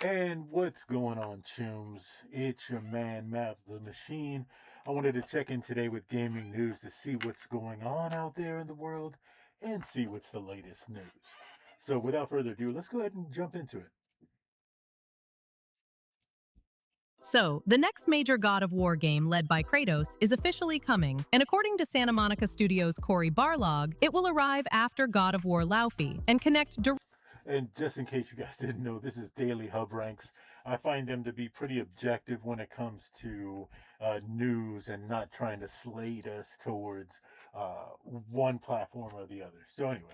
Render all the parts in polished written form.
And what's going on, Chooms? It's your man, Mav the Machine. I wanted to check in today with gaming news to see what's going on out there in the world and see what's the latest news. So, without further ado, let's go ahead and jump into it. So, the next major God of War game led by Kratos is officially coming, and according to Santa Monica Studios' Cory Barlog, it will arrive after God of War Laufey and connect directly. And just in case you guys didn't know, this is Daily Hub Ranks. I find them to be pretty objective when it comes to news and not trying to slate us towards one platform or the other. So, anyway.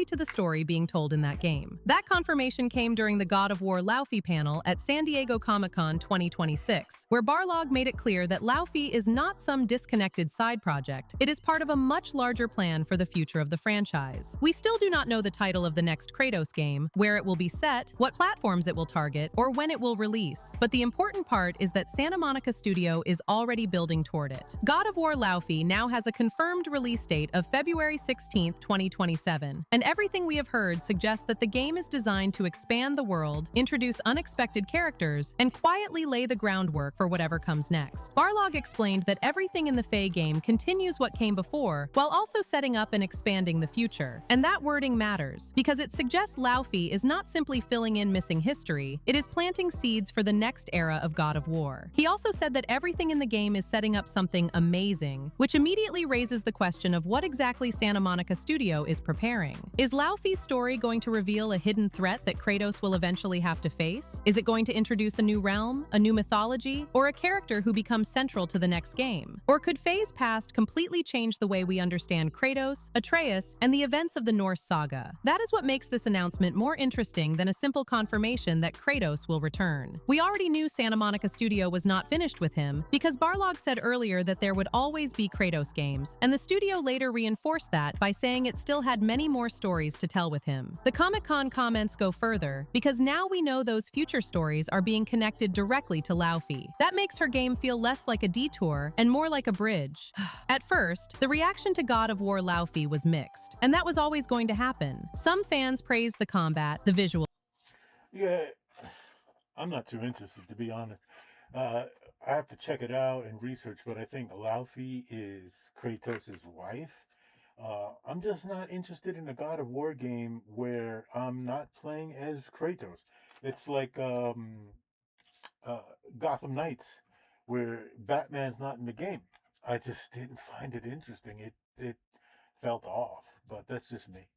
To the story being told in that game. That confirmation came during the God of War Laufey panel at San Diego Comic-Con 2026, where Barlog made it clear that Laufey is not some disconnected side project. It is part of a much larger plan for the future of the franchise. We still do not know the title of the next Kratos game, where it will be set, what platforms it will target, or when it will release. But the important part is that Santa Monica Studio is already building toward it. God of War Laufey now has a confirmed release date of February 16, 2027. And everything we have heard suggests that the game is designed to expand the world, introduce unexpected characters, and quietly lay the groundwork for whatever comes next. Barlog explained that everything in the Faye game continues what came before, while also setting up and expanding the future. And that wording matters, because it suggests Laufey is not simply filling in missing history, it is planting seeds for the next era of God of War. He also said that everything in the game is setting up something amazing, which immediately raises the question of what exactly Santa Monica Studio is preparing. Is Laufey's story going to reveal a hidden threat that Kratos will eventually have to face? Is it going to introduce a new realm, a new mythology, or a character who becomes central to the next game? Or could Faye's past completely change the way we understand Kratos, Atreus, and the events of the Norse saga? That is what makes this announcement more interesting than a simple confirmation that Kratos will return. We already knew Santa Monica Studio was not finished with him, because Barlog said earlier that there would always be Kratos games, and the studio later reinforced that by saying it still had many more stories to tell with him. The Comic-Con comments go further, because now we know those future stories are being connected directly to Laufey. That makes her game feel less like a detour and more like a bridge. At first, the reaction to God of War Laufey was mixed, and that was always going to happen. Some fans praised the combat, the visual. Yeah, I'm not too interested, to be honest. Uh, I have to check it out and research, but I think Laufey is Kratos' wife. I'm just not interested in a God of War game where I'm not playing as Kratos. It's like uh, Gotham Knights, where Batman's not in the game. I just didn't find it interesting. It felt off, but that's just me.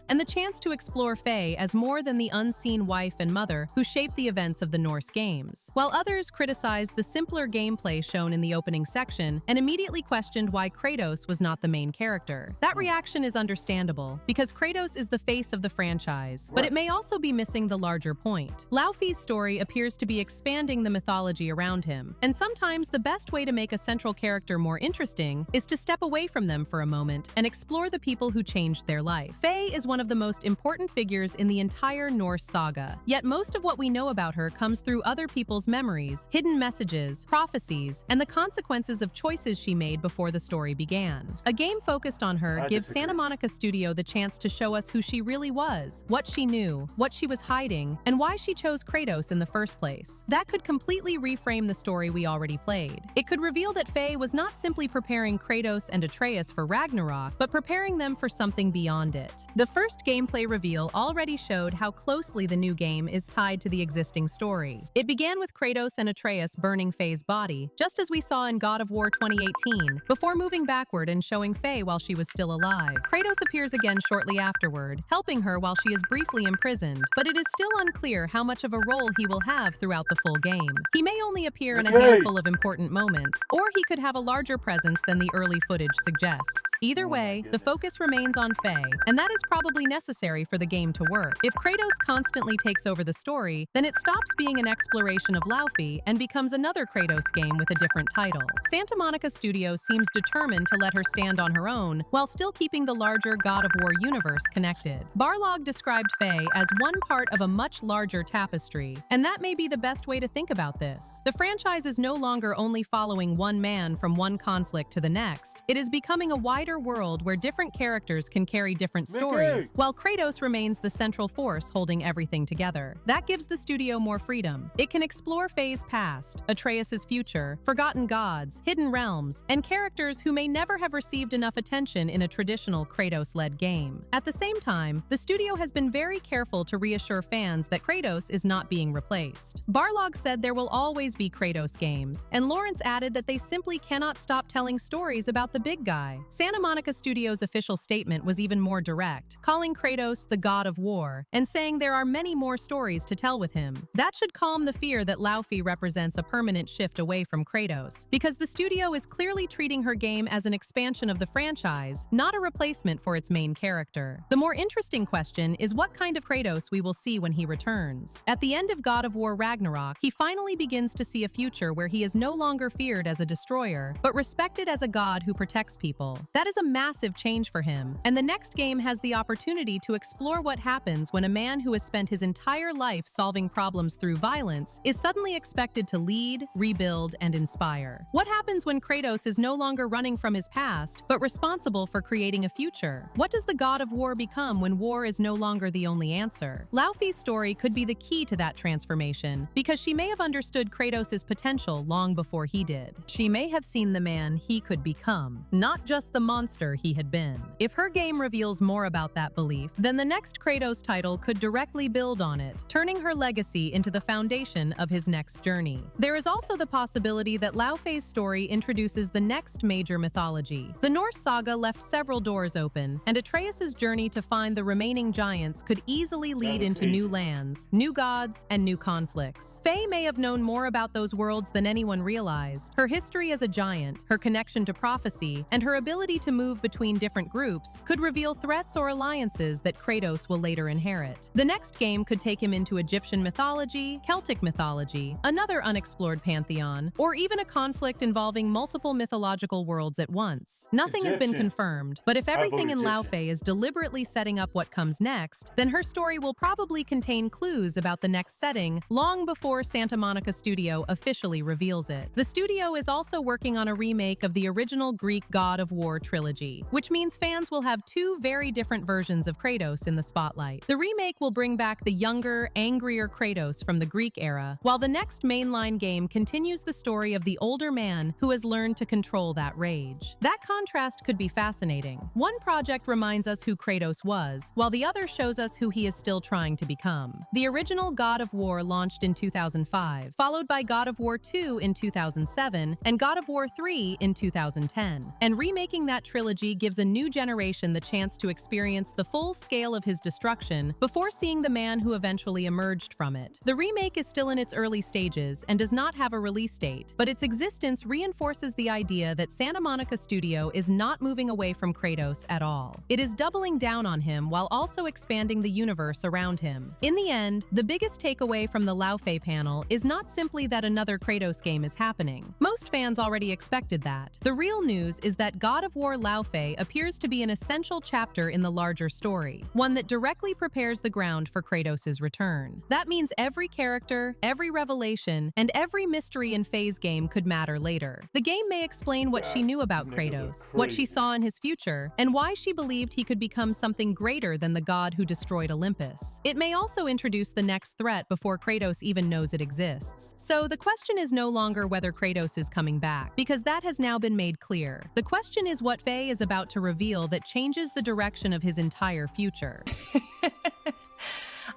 And the chance to explore Faye as more than the unseen wife and mother who shaped the events of the Norse games. While others criticized the simpler gameplay shown in the opening section and immediately questioned why Kratos was not the main character. That reaction is understandable, because Kratos is the face of the franchise, but it may also be missing the larger point. Laufey's story appears to be expanding the mythology around him, and sometimes the best way to make a central character more interesting is to step away from them for a moment and explore the people who changed their life. Faye is one of the most important figures in the entire Norse saga, yet most of what we know about her comes through other people's memories, hidden messages, prophecies, and the consequences of choices she made before the story began. A game focused on her gives Santa Monica Studio the chance to show us who she really was, what she knew, what she was hiding, and why she chose Kratos in the first place. That could completely reframe the story we already played. It could reveal that Faye was not simply preparing Kratos and Atreus for Ragnarok, but preparing them for something beyond it. The first gameplay reveal already showed how closely the new game is tied to the existing story. It began with Kratos and Atreus burning Faye's body, just as we saw in God of War 2018, before moving backward and showing Faye while she was still alive. Kratos appears again shortly afterward, helping her while she is briefly imprisoned, but it is still unclear how much of a role he will have throughout the full game. He may only appear in a handful of important moments, or he could have a larger presence than the early footage suggests. Either way, the focus remains on Faye, and that is probably necessary for the game to work. If Kratos constantly takes over the story, then it stops being an exploration of Laufey and becomes another Kratos game with a different title. Santa Monica Studios seems determined to let her stand on her own, while still keeping the larger God of War universe connected. Barlog described Faye as one part of a much larger tapestry, and that may be the best way to think about this. The franchise is no longer only following one man from one conflict to the next. It is becoming a wider wider world where different characters can carry different Mickey! stories, while Kratos remains the central force holding everything together. That gives the studio more freedom. It can explore Faye's past, Atreus' future, forgotten gods, hidden realms, and characters who may never have received enough attention in a traditional Kratos-led game. At the same time, the studio has been very careful to reassure fans that Kratos is not being replaced. Barlog said there will always be Kratos games, and Lawrence added that they simply cannot stop telling stories about the big guy. Santa Monica Studios' official statement was even more direct, calling Kratos the god of war, and saying there are many more stories to tell with him. That should calm the fear that Laufey represents a permanent shift away from Kratos, because the studio is clearly treating her game as an expansion of the franchise, not a replacement for its main character. The more interesting question is what kind of Kratos we will see when he returns. At the end of God of War Ragnarok, he finally begins to see a future where he is no longer feared as a destroyer, but respected as a god who protects people. That is a massive change for him, and the next game has the opportunity to explore what happens when a man who has spent his entire life solving problems through violence is suddenly expected to lead, rebuild, and inspire. What happens when Kratos is no longer running from his past, but responsible for creating a future? What does the god of war become when war is no longer the only answer? Laufey's story could be the key to that transformation, because she may have understood Kratos' potential long before he did. She may have seen the man he could become, not just the monster he had been. If her game reveals more about that belief, then the next Kratos title could directly build on it, turning her legacy into the foundation of his next journey. There is also the possibility that Laufey's story introduces the next major mythology. The Norse saga left several doors open, and Atreus' journey to find the remaining giants could easily lead into new lands, new gods, and new conflicts. Faye may have known more about those worlds than anyone realized. Her history as a giant, her connection to prophecy, and her ability to move between different groups could reveal threats or alliances that Kratos will later inherit. The next game could take him into Egyptian mythology, Celtic mythology, another unexplored pantheon, or even a conflict involving multiple mythological worlds at once. Nothing has been Egyptian. confirmed, but if everything in Egyptian. Laufey is deliberately setting up what comes next, then her story will probably contain clues about the next setting long before Santa Monica Studio officially reveals it. The studio is also working on a remake of the original Greek God of War trilogy, which means fans will have two very different versions of Kratos in the spotlight. The remake will bring back the younger, angrier Kratos from the Greek era, while the next mainline game continues the story of the older man who has learned to control that rage. That contrast could be fascinating. One project reminds us who Kratos was, while the other shows us who he is still trying to become. The original God of War launched in 2005, followed by God of War 2 in 2007, and God of War 3 in 2010. And remaking that trilogy gives a new generation the chance to experience the full scale of his destruction before seeing the man who eventually emerged from it. The remake is still in its early stages and does not have a release date, but its existence reinforces the idea that Santa Monica Studio is not moving away from Kratos at all. It is doubling down on him while also expanding the universe around him. In the end, the biggest takeaway from the Laufey panel is not simply that another Kratos game is happening. Most fans already expected that. The real news is that God of War Laufey appears to be an essential chapter in the larger story, one that directly prepares the ground for Kratos' return. That means every character, every revelation, and every mystery in Faye's game could matter later. The game may explain what she knew about Kratos, what she saw in his future, and why she believed he could become something greater than the god who destroyed Olympus. It may also introduce the next threat before Kratos even knows it exists. So the question is no longer whether Kratos is coming back, because that has now been made clear. The question is what Faye is about to reveal that changes the direction of his entire future.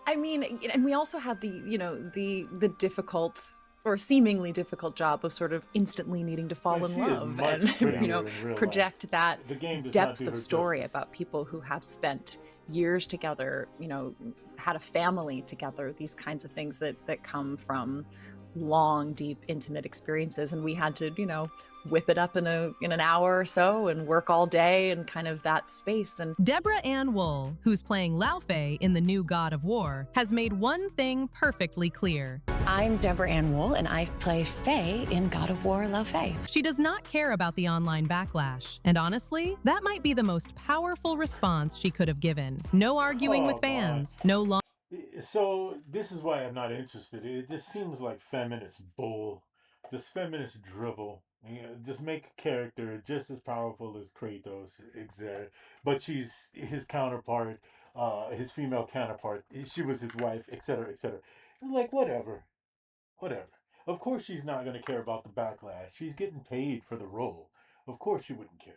I mean, and we also had the difficult or seemingly difficult job of sort of instantly needing to fall in love and project that depth of story about people who have spent years together, had a family together, these kinds of things that come from long, deep, intimate experiences. And we had to, whip it up in an hour or so and work all day and kind of that space. And Deborah Ann Wool, who's playing Laufey in the new God of War, has made one thing perfectly clear. I'm Deborah Ann Wool, and I play Faye in God of War Laufey. She does not care about the online backlash. And honestly, that might be the most powerful response she could have given. No arguing with fans, no long. So this is why I'm not interested. It just seems like feminist bull, just feminist drivel. You know, just make a character just as powerful as Kratos, but she's his counterpart, his female counterpart. She was his wife, etc., etc. Like whatever, whatever. Of course, she's not going to care about the backlash. She's getting paid for the role. Of course, she wouldn't care.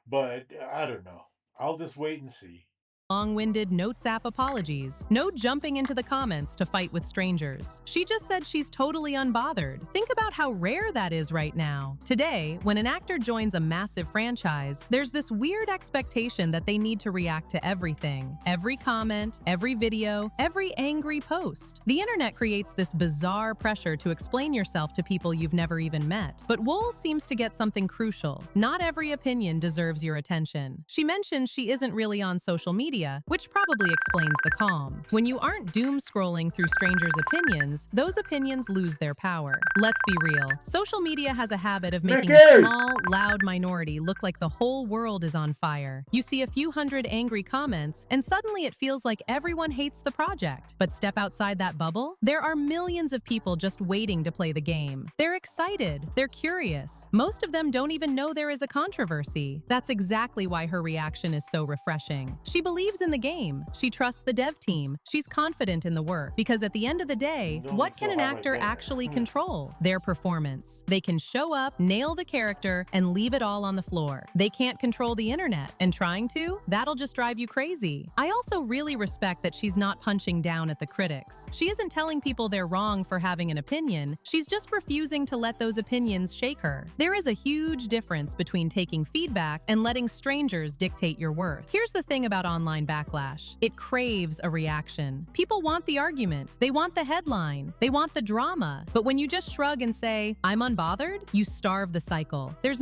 But I don't know. I'll just wait and see. Long-winded notes app apologies. No jumping into the comments to fight with strangers. She just said she's totally unbothered. Think about how rare that is right now. Today, when an actor joins a massive franchise, there's this weird expectation that they need to react to everything. Every comment, every video, every angry post. The internet creates this bizarre pressure to explain yourself to people you've never even met. But Wool seems to get something crucial. Not every opinion deserves your attention. She mentions she isn't really on social media, which probably explains the calm. When you aren't doom scrolling through strangers' opinions, those opinions lose their power. Let's be real. Social media has a habit of making a small, loud minority look like the whole world is on fire. You see a few hundred angry comments, and suddenly it feels like everyone hates the project. But step outside that bubble, there are millions of people just waiting to play the game. They're excited. They're curious. Most of them don't even know there is a controversy. That's exactly why her reaction is so refreshing. She believes in the game. She trusts the dev team. She's confident in the work. Because at the end of the day, what can an actor actually control? Their performance. They can show up, nail the character, and leave it all on the floor. They can't control the internet, and trying to? That'll just drive you crazy. I also really respect that she's not punching down at the critics. She isn't telling people they're wrong for having an opinion. She's just refusing to let those opinions shake her. There is a huge difference between taking feedback and letting strangers dictate your worth. Here's the thing about online backlash. It craves a reaction. People want the argument. They want the headline. They want the drama. But when you just shrug and say, "I'm unbothered," you starve the cycle. There's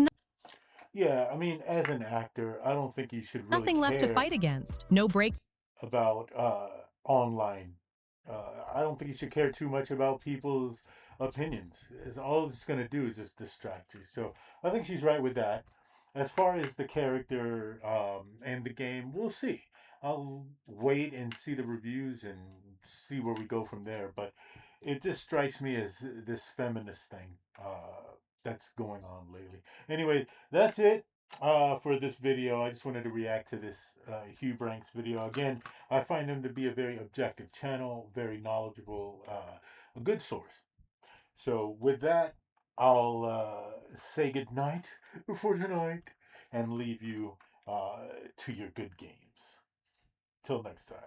Yeah, I mean, as an actor, I don't think you should really nothing left to care fight against. No break. about online. I don't think you should care too much about people's opinions. It's all it's going to do is just distract you. So I think she's right with that. As far as the character and the game, we'll see. I'll wait and see the reviews and see where we go from there. But it just strikes me as this feminist thing that's going on lately. Anyway, that's it for this video. I just wanted to react to this Hugh Branks video. Again, I find him to be a very objective channel, very knowledgeable, a good source. So with that, I'll say goodnight for tonight and leave you to your good games. Till next time.